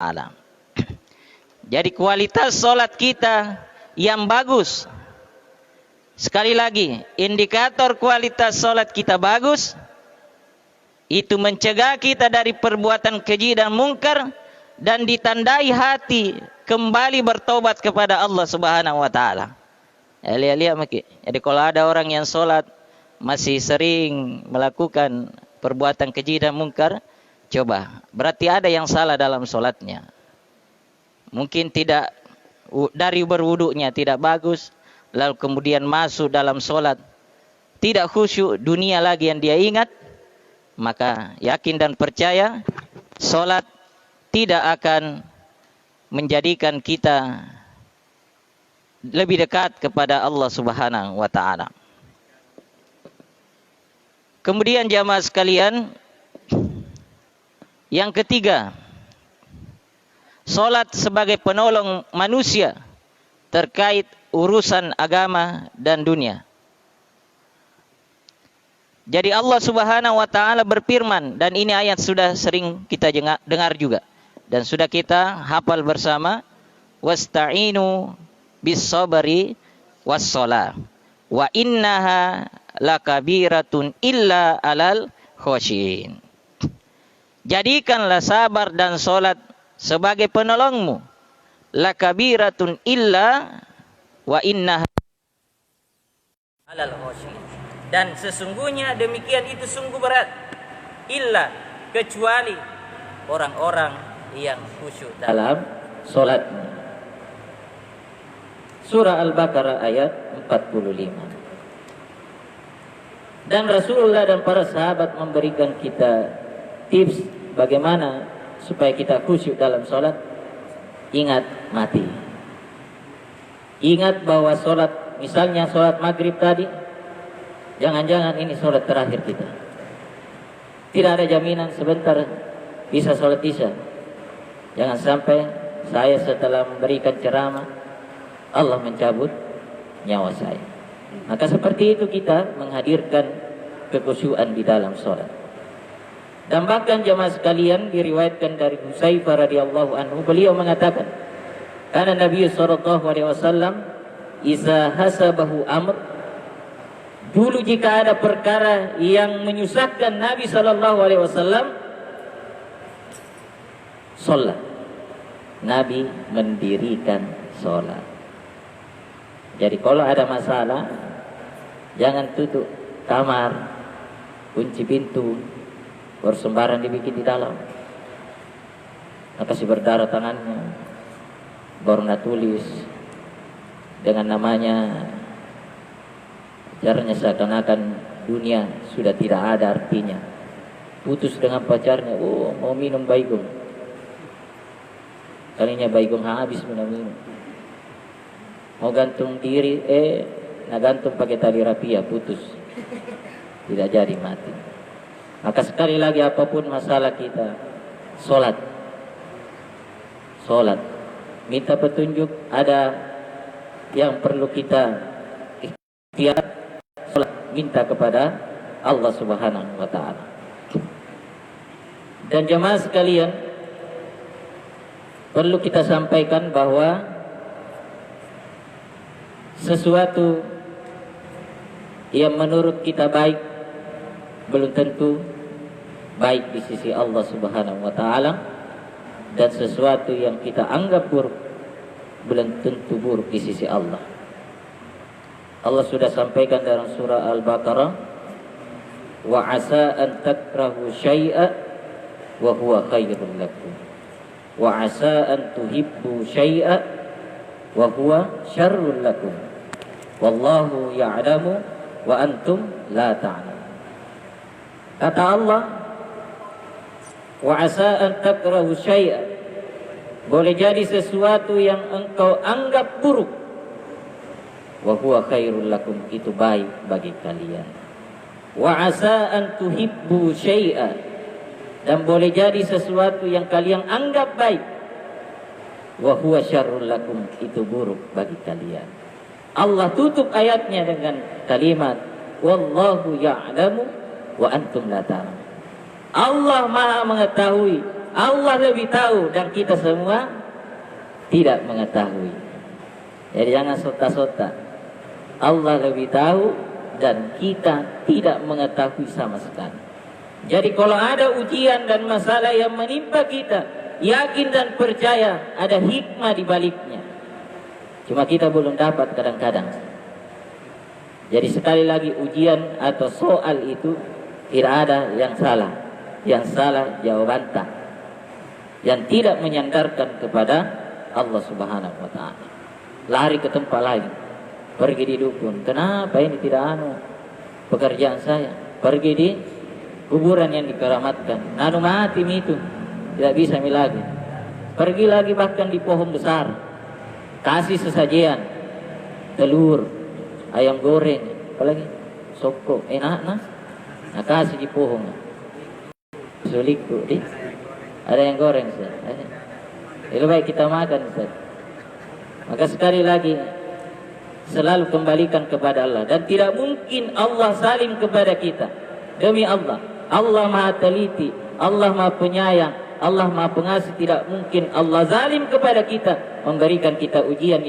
Ta'ala. Jadi kualitas sholat kita yang bagus. Sekali lagi, indikator kualitas sholat kita bagus, itu mencegah kita dari perbuatan keji dan mungkar, dan ditandai hati kembali bertobat kepada Allah Subhanahu wa Ta'ala. Lihat maki. Jadi kalau ada orang yang sholat masih sering melakukan perbuatan keji dan mungkar, coba, berarti ada yang salah dalam sholatnya. Mungkin tidak dari berwudunya tidak bagus, lalu kemudian masuk dalam sholat tidak khusyuk, dunia lagi yang dia ingat, maka yakin dan percaya sholat tidak akan menjadikan kita lebih dekat kepada Allah Subhanahu wa Ta'ala. Kemudian jamaah sekalian, yang ketiga, sholat sebagai penolong manusia terkait urusan agama dan dunia. Jadi Allah Subhanahu wa Ta'ala berfirman, dan ini ayat sudah sering kita dengar juga dan sudah kita hafal bersama, wasta'inu bis sabri was shalah wa innaha lakabiratun illa alal khosyin. Jadikanlah sabar dan sholat sebagai penolongmu. Lakabiratun illa wa innaha alal khosyin. Dan sesungguhnya demikian itu sungguh berat. Illa, kecuali orang-orang yang khusyuk dalam sholatnya. Surah Al-Baqarah ayat 45. Dan Rasulullah dan para sahabat memberikan kita tips bagaimana supaya kita khusyuk dalam sholat. Ingat mati. Ingat bahwa sholat, misalnya sholat maghrib tadi, jangan-jangan ini sholat terakhir kita. Tidak ada jaminan sebentar bisa sholat isya. Jangan sampai saya setelah memberikan ceramah Allah mencabut nyawa saya. Maka seperti itu kita menghadirkan kekhusyuan di dalam sholat. Dan bahkan jemaah sekalian diriwayatkan dari Hudzaifah radhiyallahu anhu, beliau mengatakan, karena Nabi sallallahu alaihi wasallam iza hasabahu amr, dulu jika ada perkara yang menyusahkan Nabi sallallahu alaihi wasallam, sholat. Nabi mendirikan sholat. Jadi kalau ada masalah, jangan tutup kamar, kunci pintu, bersembaran dibikin di dalam. Kasih berdarah tangannya, baru tulis dengan namanya, caranya seakan-akan dunia sudah tidak ada artinya. Putus dengan pacarnya, oh mau minum baigong, kalinya baigong habis minum. Mau gantung diri, gantung pakai tali rapia, putus, tidak jadi, mati. Maka sekali lagi apapun masalah kita, sholat, minta petunjuk, ada yang perlu kita ikhtiar, sholat, minta kepada Allah Subhanahu wa Ta'ala. Dan jemaah sekalian, perlu kita sampaikan bahwa sesuatu yang menurut kita baik belum tentu baik di sisi Allah Subhanahu wa Ta'ala, dan sesuatu yang kita anggap buruk belum tentu buruk di sisi Allah. Allah sudah sampaikan dalam surah Al-Baqarah, wa asa an takrahu syai'a wa huwa khairul lakum, wa asa an tuhibbu syai'a wa huwa syarrul lakum, wallahu ya'lamu wa antum la ta'lamun. Kata Allah, wa asa an takrahu syai'a, boleh jadi sesuatu yang engkau anggap buruk, wa huwa khairul lakum, itu baik bagi kalian. Wa asa an tuhibbu syai'a, dan boleh jadi sesuatu yang kalian anggap baik, wa huwa syarrul lakum, itu buruk bagi kalian. Allah tutup ayatnya dengan kalimat wallahu ya'lamu wa antum la ta'lamun. Allah Maha mengetahui Allah lebih tahu dan kita semua tidak mengetahui. Jadi jangan sota-sota. Allah lebih tahu dan kita tidak mengetahui sama sekali. Jadi kalau ada ujian dan masalah yang menimpa kita, yakin dan percaya ada hikmah di baliknya. Cuma kita belum dapat kadang-kadang. Jadi sekali lagi ujian atau soal itu tidak ada yang salah. Yang salah jawaban tak. Yang tidak menyandarkan kepada Allah Subhanahu wa ta'ala. Lari ke tempat lain. Pergi di dukun. Kenapa ini tidak pekerjaan saya? Pergi di kuburan yang dikeramatkan. Nanu mati itu. Tidak bisa lagi. Pergi lagi bahkan di pohon besar. Kasih sesajian. Telur, ayam goreng, apalagi soko, enak nah. Nah kasih di pohon. Suliku, ada yang goreng Ustaz. Lebih baik kita makan Ustaz. Maka sekali lagi selalu kembalikan kepada Allah dan tidak mungkin Allah salim kepada kita. Demi Allah, Allah Maha Teliti, Allah Maha Penyayang, Allah Maha Pengasih. Tidak mungkin Allah zalim kepada kita, memberikan kita ujian yang